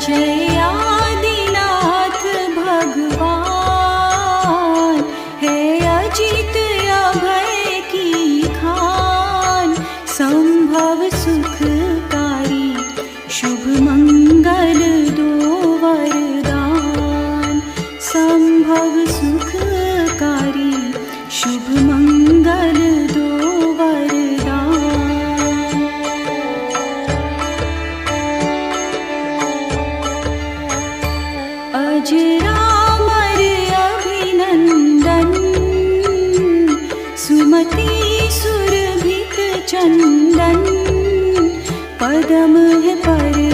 जय आदिनाथ भगवान, है अजित अभय की खान। संभव सुखकारी शुभ मंगल दो वरदान, संभव सुखकारी शुभ मंगल दो वरदान। अजरामर अभिनंदन, सुमति सुरभित चंदन। पदम है पर